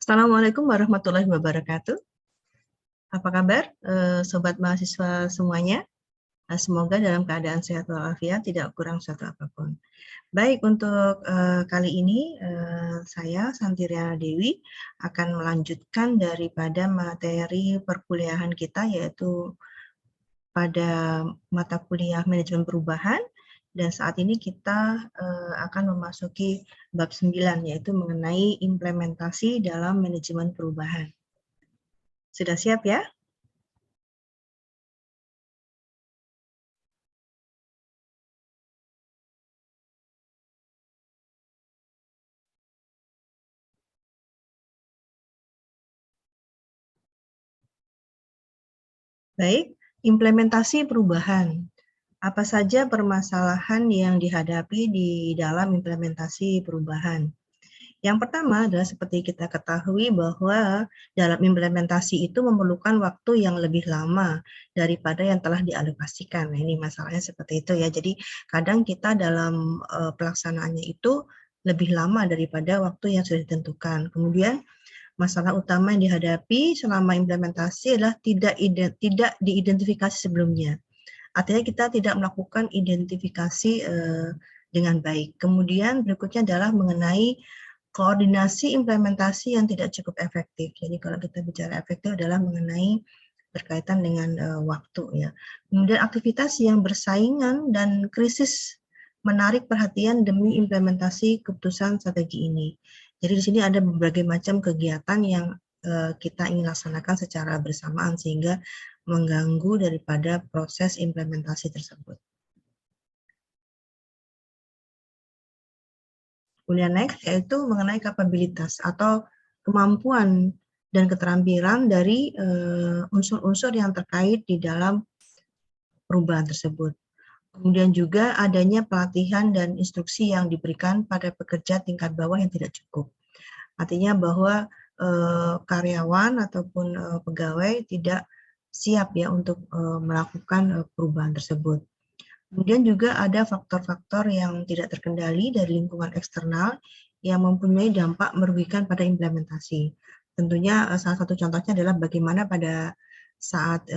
Assalamualaikum warahmatullahi wabarakatuh. Apa kabar, sobat mahasiswa semuanya? Semoga dalam keadaan sehat walafiat, tidak kurang suatu apapun. Baik, untuk kali ini saya Santi Dewi akan melanjutkan daripada materi perkuliahan kita, yaitu pada mata kuliah manajemen perubahan, dan saat ini kita akan memasuki bab 9, yaitu mengenai implementasi dalam manajemen perubahan. Sudah siap ya? Baik, implementasi perubahan. Apa saja permasalahan yang dihadapi di dalam implementasi perubahan? Yang pertama adalah seperti kita ketahui bahwa dalam implementasi itu memerlukan waktu yang lebih lama daripada yang telah dialokasikan. Nah, ini masalahnya seperti itu ya. Jadi kadang kita dalam pelaksanaannya itu lebih lama daripada waktu yang sudah ditentukan. Kemudian masalah utama yang dihadapi selama implementasi adalah tidak diidentifikasi sebelumnya. Artinya kita tidak melakukan identifikasi dengan baik. Kemudian berikutnya adalah mengenai koordinasi implementasi yang tidak cukup efektif. Jadi kalau kita bicara efektif adalah mengenai berkaitan dengan waktu ya. Kemudian aktivitas yang bersaingan dan krisis menarik perhatian demi implementasi keputusan strategi ini. Jadi di sini ada berbagai macam kegiatan yang kita ingin laksanakan secara bersamaan sehingga mengganggu daripada proses implementasi tersebut. Kemudian next yaitu mengenai kapabilitas atau kemampuan dan keterampilan dari unsur-unsur yang terkait di dalam perubahan tersebut. Kemudian juga adanya pelatihan dan instruksi yang diberikan pada pekerja tingkat bawah yang tidak cukup. Artinya bahwa karyawan ataupun pegawai tidak siap ya untuk melakukan perubahan tersebut. Kemudian juga ada faktor-faktor yang tidak terkendali dari lingkungan eksternal yang mempunyai dampak merugikan pada implementasi. Tentunya salah satu contohnya adalah bagaimana pada saat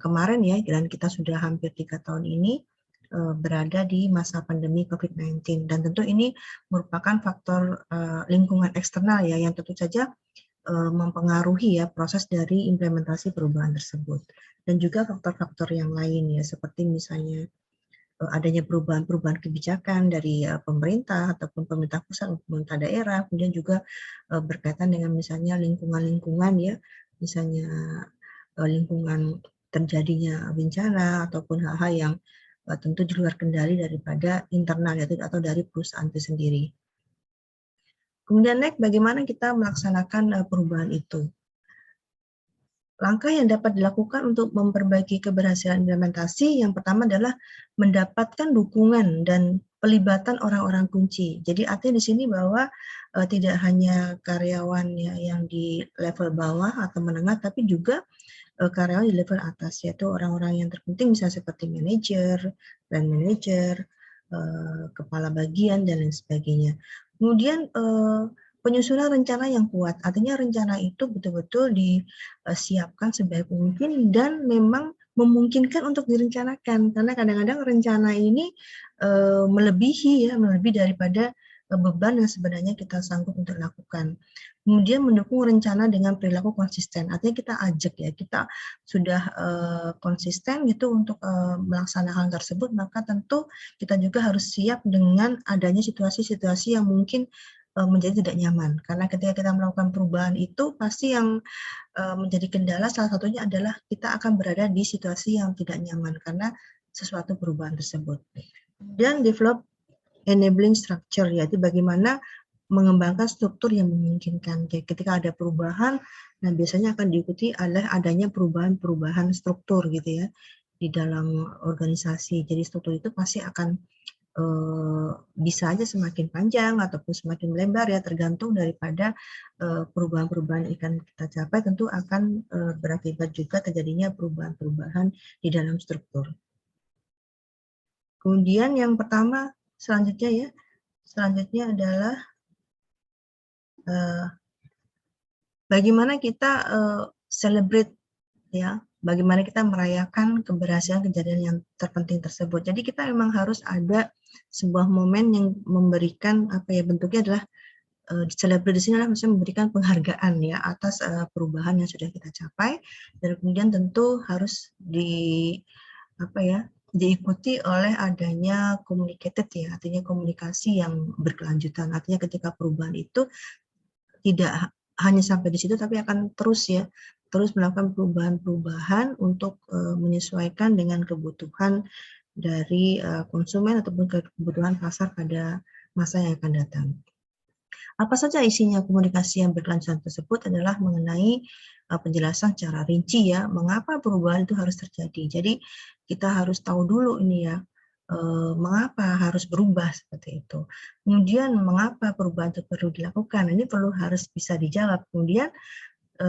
kemarin ya, dan kita sudah hampir 3 tahun ini berada di masa pandemi COVID-19, dan tentu ini merupakan faktor lingkungan eksternal ya yang tentu saja mempengaruhi ya proses dari implementasi perubahan tersebut, dan juga faktor-faktor yang lain ya seperti misalnya adanya perubahan-perubahan kebijakan dari pemerintah ataupun pemerintah pusat, pemerintah daerah, kemudian juga berkaitan dengan misalnya lingkungan-lingkungan ya, misalnya lingkungan terjadinya bencana ataupun hal-hal yang tentu di luar kendali daripada internal yaitu atau dari perusahaan itu sendiri. Kemudian next, bagaimana kita melaksanakan perubahan itu? Langkah yang dapat dilakukan untuk memperbaiki keberhasilan implementasi yang pertama adalah mendapatkan dukungan dan pelibatan orang-orang kunci. Jadi artinya di sini bahwa tidak hanya karyawan ya, yang di level bawah atau menengah, tapi juga karyawan di level atas, yaitu orang-orang yang terpenting misalnya seperti manajer, brand manager, kepala bagian, dan lain sebagainya. Kemudian penyusunan rencana yang kuat, artinya rencana itu betul-betul disiapkan sebaik mungkin dan memang memungkinkan untuk direncanakan, karena kadang-kadang rencana ini melebihi daripada beban yang sebenarnya kita sanggup untuk lakukan. Kemudian mendukung rencana dengan perilaku konsisten, artinya kita ajak ya, kita sudah konsisten gitu untuk melaksanakan hal tersebut, maka tentu kita juga harus siap dengan adanya situasi-situasi yang mungkin menjadi tidak nyaman, karena ketika kita melakukan perubahan itu pasti yang menjadi kendala salah satunya adalah kita akan berada di situasi yang tidak nyaman karena sesuatu perubahan tersebut. Dan develop enabling structure, yaitu bagaimana mengembangkan struktur yang memungkinkan. Ketika ada perubahan, nah biasanya akan diikuti oleh adanya perubahan-perubahan struktur gitu ya di dalam organisasi. Jadi struktur itu pasti akan bisa aja semakin panjang ataupun semakin melebar ya, tergantung daripada perubahan-perubahan yang akan kita capai, tentu akan berakibat juga terjadinya perubahan-perubahan di dalam struktur. Kemudian yang pertama selanjutnya adalah bagaimana kita celebrate ya, bagaimana kita merayakan keberhasilan kejadian yang terpenting tersebut. Jadi kita memang harus ada sebuah momen yang memberikan apa ya, bentuknya adalah celebrate di sini adalah maksudnya memberikan penghargaan ya atas perubahan yang sudah kita capai, dan kemudian tentu harus apa ya, diikuti oleh adanya communicated ya, artinya komunikasi yang berkelanjutan. Artinya ketika perubahan itu tidak hanya sampai di situ, tapi akan terus ya, terus melakukan perubahan-perubahan untuk menyesuaikan dengan kebutuhan dari konsumen ataupun kebutuhan pasar pada masa yang akan datang. Apa saja isinya komunikasi yang berkelanjutan tersebut adalah mengenai penjelasan secara rinci ya, mengapa perubahan itu harus terjadi. Jadi kita harus tahu dulu ini ya, mengapa harus berubah seperti itu. Kemudian mengapa perubahan itu perlu dilakukan, ini harus bisa dijawab. Kemudian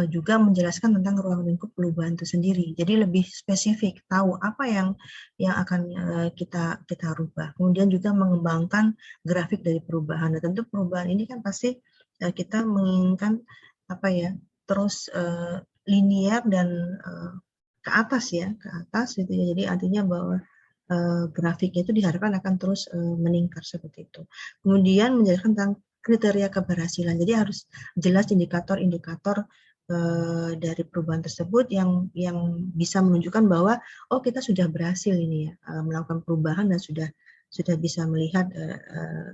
juga menjelaskan tentang ruang lingkup perubahan itu sendiri. Jadi lebih spesifik, tahu apa yang akan kita rubah. Kemudian juga mengembangkan grafik dari perubahan. Nah, tentu perubahan ini kan pasti kita menginginkan apa ya, terus linier dan ke atas ya, ke atas gitu ya. Jadi artinya bahwa grafiknya itu diharapkan akan terus meningkat seperti itu. Kemudian menjelaskan tentang kriteria keberhasilan. Jadi harus jelas indikator-indikator dari perubahan tersebut yang bisa menunjukkan bahwa oh kita sudah berhasil ini ya melakukan perubahan dan sudah bisa melihat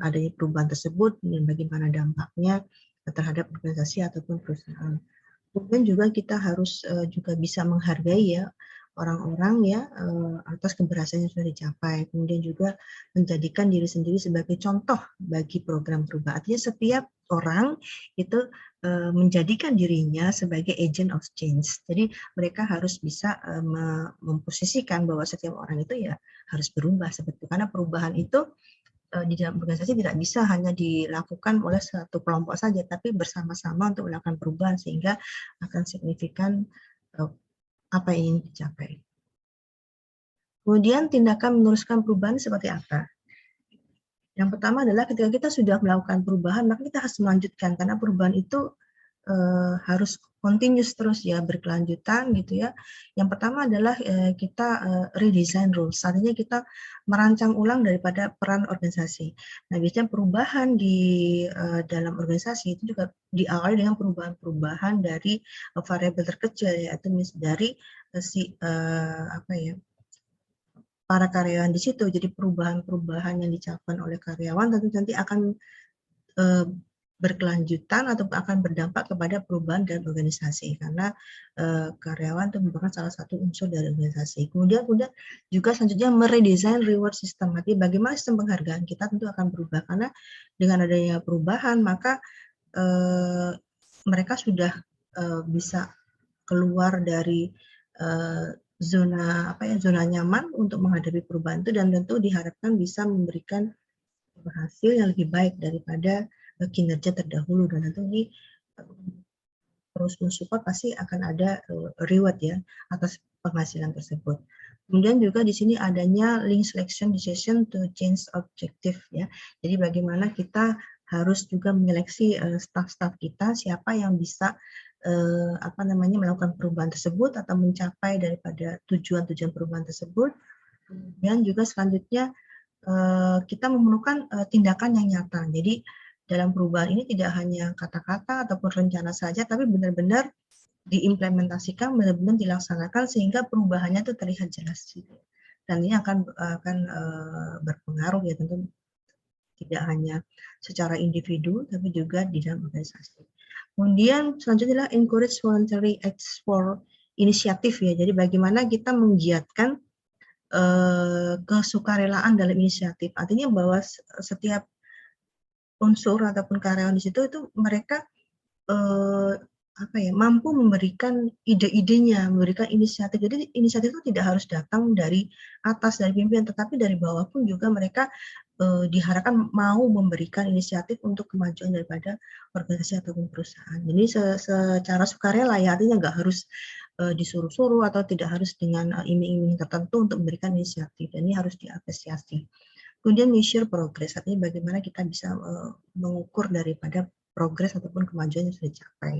adanya perubahan tersebut dan bagaimana dampaknya terhadap organisasi ataupun perusahaan. Kemudian juga kita harus juga bisa menghargai ya orang-orang ya atas keberhasilan yang sudah dicapai. Kemudian juga menjadikan diri sendiri sebagai contoh bagi program perubahan. Artinya setiap orang itu menjadikan dirinya sebagai agent of change. Jadi mereka harus bisa memposisikan bahwa setiap orang itu ya harus berubah seperti itu. Karena perubahan itu di dalam organisasi tidak bisa hanya dilakukan oleh satu kelompok saja, tapi bersama-sama untuk melakukan perubahan sehingga akan signifikan apa yang ingin dicapai. Kemudian tindakan meneruskan perubahan seperti apa? Yang pertama adalah ketika kita sudah melakukan perubahan, maka kita harus melanjutkan karena perubahan itu harus continuous terus ya, berkelanjutan gitu ya. Yang pertama adalah kita redesign rules, artinya kita merancang ulang daripada peran organisasi. Nah, biasanya perubahan di dalam organisasi itu juga diawali dengan perubahan-perubahan dari variabel terkecil, yaitu dari apa ya, para karyawan di situ. Jadi perubahan-perubahan yang dicapai oleh karyawan tentu nanti akan berkelanjutan atau akan berdampak kepada perubahan dan organisasi karena karyawan itu merupakan salah satu unsur dari organisasi. Kemudian juga selanjutnya meredesain reward system. Artinya bagaimana sistem penghargaan kita tentu akan berubah karena dengan adanya perubahan maka mereka sudah bisa keluar dari zona nyaman untuk menghadapi perubahan itu, dan tentu diharapkan bisa memberikan hasil yang lebih baik daripada kinerja terdahulu, dan tentu ini terus mensupport pasti akan ada reward ya atas penghasilan tersebut. Kemudian juga di sini adanya link selection decision to change objective ya. Jadi bagaimana kita harus juga menyeleksi staff-staff kita siapa yang bisa melakukan perubahan tersebut atau mencapai daripada tujuan-tujuan perubahan tersebut. Dan juga selanjutnya kita memerlukan tindakan yang nyata. Jadi dalam perubahan ini tidak hanya kata-kata ataupun rencana saja, tapi benar-benar diimplementasikan, benar-benar dilaksanakan sehingga perubahannya itu terlihat jelas. Dan ini akan berpengaruh ya, tentu tidak hanya secara individu, tapi juga di dalam organisasi. Kemudian selanjutnya adalah encourage voluntary acts for inisiatif ya. Jadi bagaimana kita menggiatkan kesukarelaan dalam inisiatif. Artinya bahwa setiap unsur ataupun karyawan di situ itu mereka mampu memberikan ide-idenya, memberikan inisiatif. Jadi inisiatif itu tidak harus datang dari atas, dari pimpinan, tetapi dari bawah pun juga mereka diharapkan mau memberikan inisiatif untuk kemajuan daripada organisasi ataupun perusahaan. Jadi secara sukarela ya, artinya nggak harus disuruh-suruh atau tidak harus dengan iming-iming tertentu untuk memberikan inisiatif. Dan ini harus diapresiasi. Kemudian measure progress, artinya bagaimana kita bisa mengukur daripada progres ataupun kemajuan yang sudah dicapai.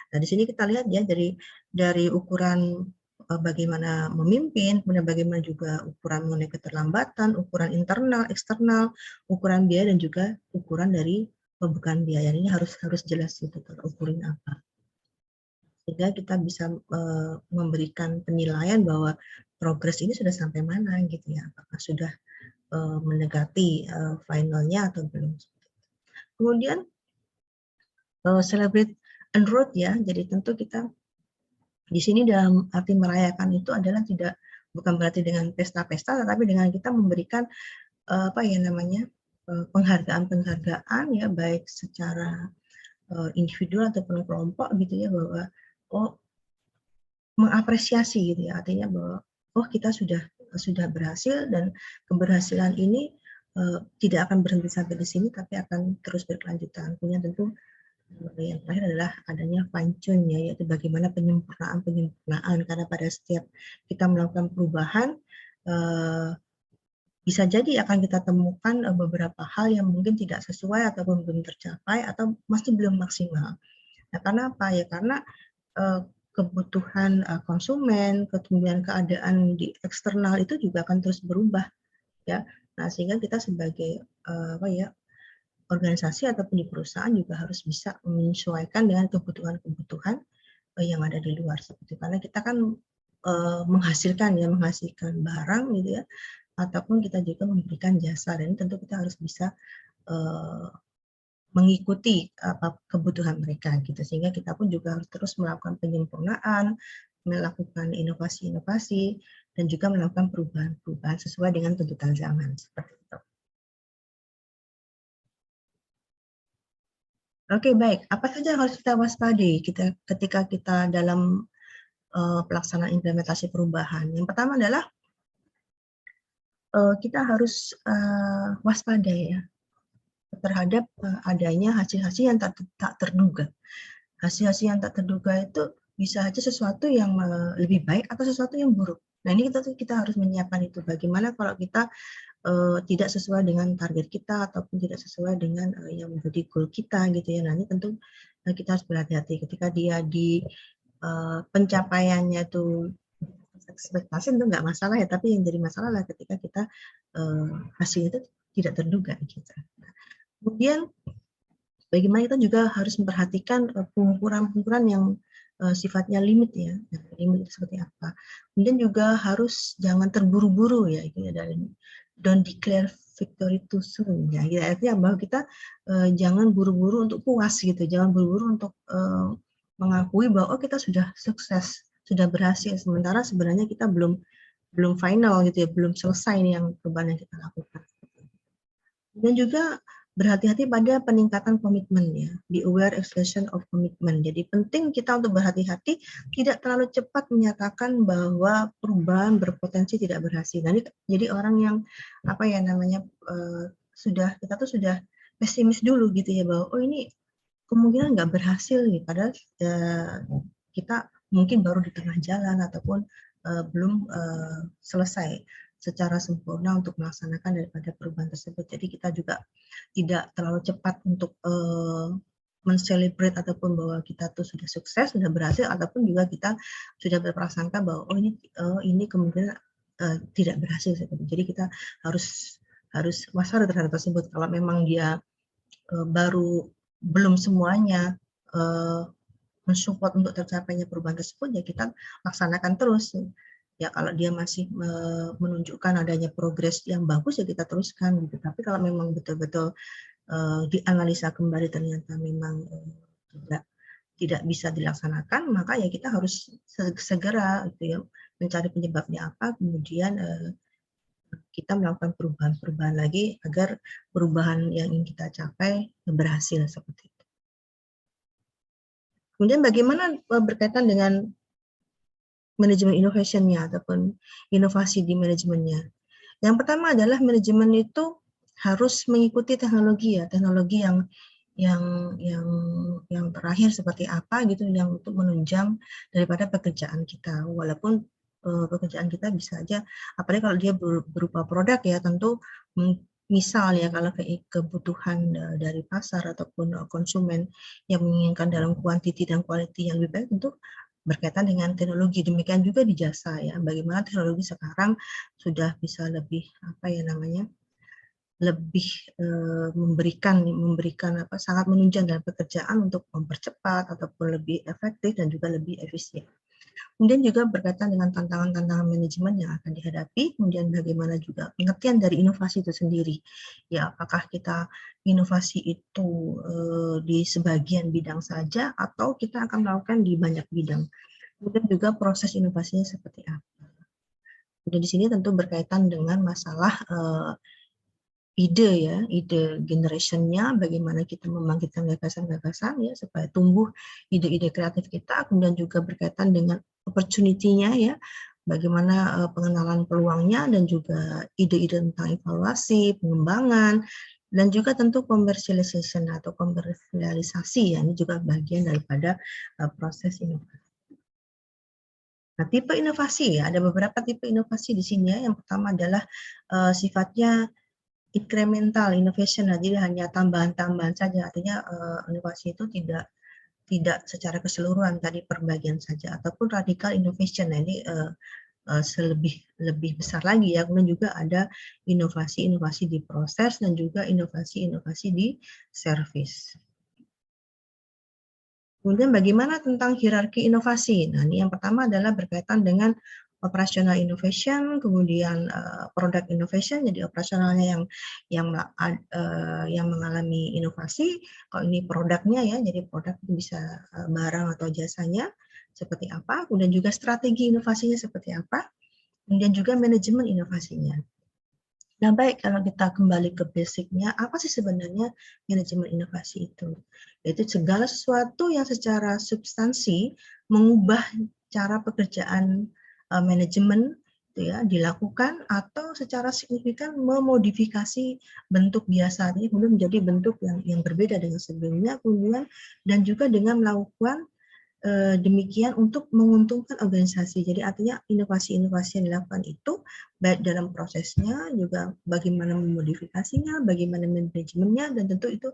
Nah, di sini kita lihat ya dari ukuran bagaimana memimpin, kemudian bagaimana juga ukuran mengenai keterlambatan, ukuran internal, eksternal, ukuran biaya dan juga ukuran dari pembukaan biaya. Ini harus jelas gitu terukurin apa. Sehingga kita bisa memberikan penilaian bahwa progres ini sudah sampai mana gitu ya, apakah sudah mendekati finalnya atau belum. Kemudian celebrate en route ya, jadi tentu kita di sini dalam arti merayakan itu adalah bukan berarti dengan pesta-pesta, tetapi dengan kita memberikan apa ya namanya penghargaan-penghargaan ya, baik secara individual ataupun kelompok gitu ya, bahwa oh mengapresiasi gitu ya, artinya bahwa oh kita sudah berhasil dan keberhasilan ini tidak akan berhenti sampai di sini, tapi akan terus berkelanjutan. Kemudian tentu yang terakhir adalah adanya fine tune ya, yaitu bagaimana penyempurnaan karena pada setiap kita melakukan perubahan bisa jadi akan kita temukan beberapa hal yang mungkin tidak sesuai ataupun belum tercapai atau masih belum maksimal. Nah, karena apa ya? Karena kebutuhan konsumen, kemudian keadaan di eksternal itu juga akan terus berubah ya. Nah, sehingga kita sebagai apa ya, organisasi ataupun di perusahaan juga harus bisa menyesuaikan dengan kebutuhan-kebutuhan yang ada di luar seperti itu. Karena kita kan menghasilkan barang gitu ya, ataupun kita juga memberikan jasa, dan tentu kita harus bisa mengikuti kebutuhan mereka gitu, sehingga kita pun juga harus terus melakukan penyempurnaan, melakukan inovasi-inovasi, dan juga melakukan perubahan-perubahan sesuai dengan tuntutan zaman seperti itu. Oke, baik. Apa saja yang harus kita waspadai ketika kita dalam pelaksanaan implementasi perubahan? Yang pertama adalah kita harus waspada ya terhadap adanya hasil-hasil yang tak terduga. Hasil-hasil yang tak terduga itu bisa saja sesuatu yang lebih baik atau sesuatu yang buruk. Nah, ini kita harus menyiapkan itu. Bagaimana kalau kita tidak sesuai dengan target kita ataupun tidak sesuai dengan yang menjadi goal kita gitu ya. Nah, ini tentu kita harus berhati-hati ketika dia di pencapaiannya itu ekspektasi itu nggak masalah ya, tapi yang jadi masalah adalah ketika kita hasil itu tidak terduga gitu. Nah, kemudian bagaimana kita juga harus memperhatikan pengukuran-pengukuran yang sifatnya limit ya, limit itu seperti apa. Kemudian juga harus jangan terburu-buru ya, itu ya, dari don't declare victory too soon ya, gitu. Artinya bahwa kita jangan buru-buru untuk puas gitu, jangan buru-buru untuk mengakui bahwa oh kita sudah sukses, sudah berhasil, sementara sebenarnya kita belum final gitu ya, belum selesai nih yang perubahan yang kita lakukan. Dan juga berhati-hati pada peningkatan komitmen ya, be aware expression of commitment. Jadi penting kita untuk berhati-hati, tidak terlalu cepat menyatakan bahwa perubahan berpotensi tidak berhasil. Nah, jadi orang yang apa ya namanya kita tuh sudah pesimis dulu gitu ya, bahwa oh ini kemungkinan nggak berhasil nih, padahal kita mungkin baru di tengah jalan ataupun belum selesai secara sempurna untuk melaksanakan daripada perubahan tersebut. Jadi kita juga tidak terlalu cepat untuk men-celebrate ataupun bahwa kita tuh sudah sukses, sudah berhasil, ataupun juga kita sudah berprasangka bahwa oh ini kemungkinan tidak berhasil. Jadi kita harus waspada terhadap tersebut. Kalau memang dia belum semuanya mensupport untuk tercapainya perubahan tersebut, ya kita laksanakan terus. Ya kalau dia masih menunjukkan adanya progres yang bagus, ya kita teruskan gitu. Tapi kalau memang betul-betul dianalisa kembali ternyata memang tidak bisa dilaksanakan, maka ya kita harus segera gitu ya mencari penyebabnya apa, kemudian kita melakukan perubahan-perubahan lagi agar perubahan yang ingin kita capai berhasil seperti itu. Kemudian bagaimana berkaitan dengan manajemen innovation-nya ataupun inovasi di manajemennya. Yang pertama adalah manajemen itu harus mengikuti teknologi ya, teknologi yang terakhir seperti apa gitu, yang untuk menunjang daripada pekerjaan kita. Walaupun pekerjaan kita bisa aja, apalagi kalau dia berupa produk ya, tentu Misal ya, kalau kebutuhan dari pasar ataupun konsumen yang menginginkan dalam kuantiti dan quality yang lebih baik, tentu berkaitan dengan teknologi. Demikian juga di jasa ya, bagaimana teknologi sekarang sudah bisa lebih apa ya namanya, lebih memberikan apa, sangat menunjang dalam pekerjaan untuk mempercepat ataupun lebih efektif dan juga lebih efisien. Kemudian juga berkaitan dengan tantangan-tantangan manajemen yang akan dihadapi, kemudian bagaimana juga pengertian dari inovasi itu sendiri. Ya, apakah kita inovasi itu di sebagian bidang saja atau kita akan melakukan di banyak bidang. Kemudian juga proses inovasinya seperti apa. Kemudian di sini tentu berkaitan dengan masalah ide ya, ide generationnya, bagaimana kita membangkitkan gagasan-gagasan ya supaya tumbuh ide-ide kreatif kita, kemudian juga berkaitan dengan opportunity-nya ya, bagaimana pengenalan peluangnya dan juga ide-ide tentang evaluasi, pengembangan, dan juga tentu commercialization atau komersialisasi ya, ini juga bagian daripada proses inovasi. Nah, tipe inovasi ya, ada beberapa tipe inovasi di sini ya. Yang pertama adalah sifatnya incremental innovation, jadi hanya tambahan-tambahan saja, artinya inovasi itu tidak secara keseluruhan tadi per bagian saja, ataupun radical innovation. Nah, ini lebih besar lagi ya. Kemudian juga ada inovasi-inovasi di proses dan juga inovasi-inovasi di service. Kemudian bagaimana tentang hierarki inovasi? Nah, ini yang pertama adalah berkaitan dengan operational innovation, kemudian product innovation, jadi operasionalnya yang mengalami inovasi. Kalau ini produknya ya, jadi produk itu bisa barang atau jasanya seperti apa, kemudian juga strategi inovasinya seperti apa, kemudian juga manajemen inovasinya. Nah, baik, kalau kita kembali ke basicnya, apa sih sebenarnya manajemen inovasi itu? Yaitu segala sesuatu yang secara substansi mengubah cara pekerjaan manajemen itu ya dilakukan atau secara signifikan memodifikasi bentuk biasa ini kemudian menjadi bentuk yang berbeda dengan sebelumnya, kemudian dan juga dengan melakukan demikian untuk menguntungkan organisasi. Jadi artinya inovasi-inovasi yang dilakukan itu baik dalam prosesnya, juga bagaimana memodifikasinya, bagaimana manajemennya, dan tentu itu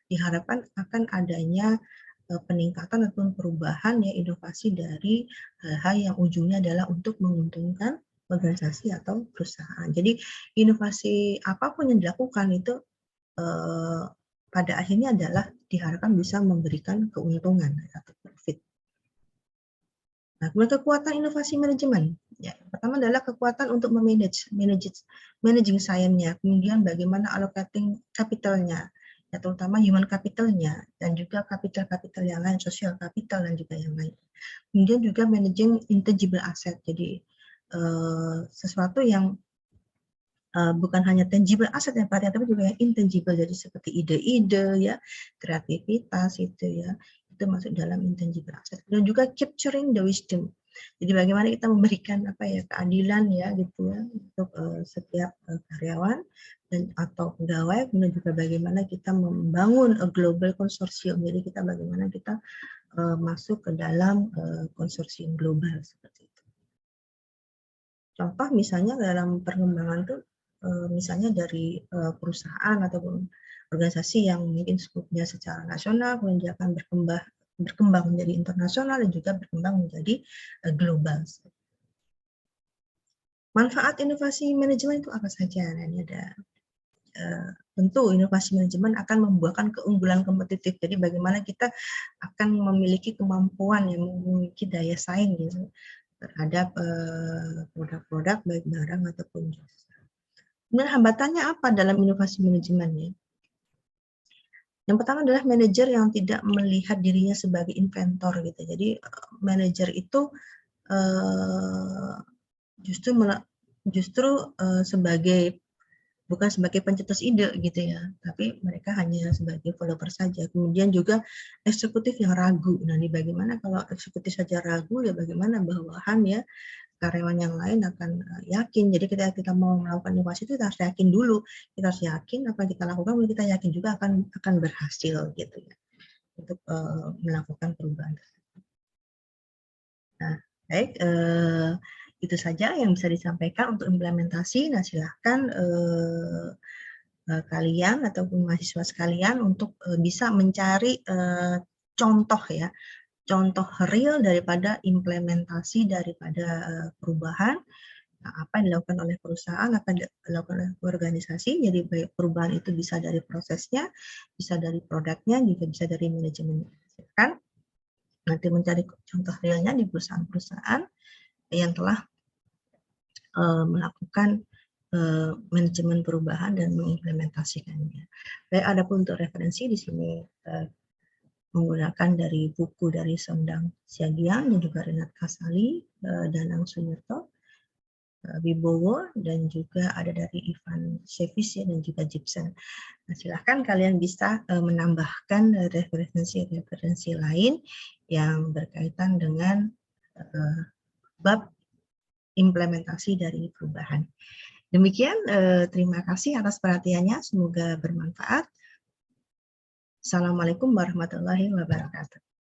diharapkan akan adanya peningkatan ataupun perubahan ya inovasi dari hal yang ujungnya adalah untuk menguntungkan organisasi atau perusahaan. Jadi inovasi apapun yang dilakukan itu pada akhirnya adalah diharapkan bisa memberikan keuntungan atau profit. Nah, kemudian kekuatan inovasi manajemen. Ya, pertama adalah kekuatan untuk managing science-nya, kemudian bagaimana allocating capital-nya, ya, terutama human capital-nya, dan juga capital yang lain, social capital, dan juga yang lain. Kemudian juga managing intangible asset, jadi sesuatu yang bukan hanya tangible asset yang perhatian, tapi juga yang intangible, jadi seperti ide-ide, ya, kreativitas itu ya, itu masuk dalam intangible asset. Dan juga capturing the wisdom. Jadi bagaimana kita memberikan apa ya keadilan ya gitu ya untuk setiap karyawan dan atau pegawai, kemudian juga bagaimana kita membangun a global consortium. Jadi kita bagaimana kita masuk ke dalam konsorsium global seperti itu. Contoh misalnya dalam perkembangan tuh misalnya dari perusahaan ataupun organisasi yang mungkin skupnya secara nasional, kemudian dia akan berkembang menjadi internasional dan juga berkembang menjadi global. Manfaat inovasi manajemen itu apa saja? Nah, ini ada tentu inovasi manajemen akan membuahkan keunggulan kompetitif. Jadi bagaimana kita akan memiliki kemampuan yang memiliki daya saing gitu terhadap produk-produk baik barang ataupun jasa. Kemudian hambatannya apa dalam inovasi manajemennya? Yang pertama adalah manajer yang tidak melihat dirinya sebagai inventor gitu. Jadi manajer itu justru sebagai bukan sebagai pencetus ide gitu ya, tapi mereka hanya sebagai follower saja. Kemudian juga eksekutif yang ragu. Nah, ini bagaimana kalau eksekutif saja ragu ya bagaimana bawahan ya karyawan yang lain akan yakin. Jadi ketika kita mau melakukan inovasi itu kita harus yakin dulu. Kita harus yakin apa yang kita lakukan, kita yakin juga akan berhasil gitu ya untuk melakukan perubahan. Nah, baik, itu saja yang bisa disampaikan untuk implementasi. Nah, silahkan kalian ataupun mahasiswa sekalian untuk bisa mencari contoh ya, contoh real daripada implementasi daripada perubahan. Apa yang dilakukan oleh perusahaan, apa yang dilakukan oleh organisasi. Jadi baik perubahan itu bisa dari prosesnya, bisa dari produknya, juga bisa dari manajemen. Kan nanti mencari contoh realnya di perusahaan-perusahaan yang telah melakukan manajemen perubahan dan mengimplementasikannya. Baik, adapun untuk referensi di sini menggunakan dari buku dari Sondang Siagian dan juga Renat Kasali, Danang Sunirto, Wibowo, dan juga ada dari Ivan Shevis ya, dan juga Gibson. Nah, silahkan kalian bisa menambahkan referensi-referensi lain yang berkaitan dengan bab implementasi dari perubahan. Demikian, terima kasih atas perhatiannya, semoga bermanfaat. Assalamualaikum warahmatullahi wabarakatuh.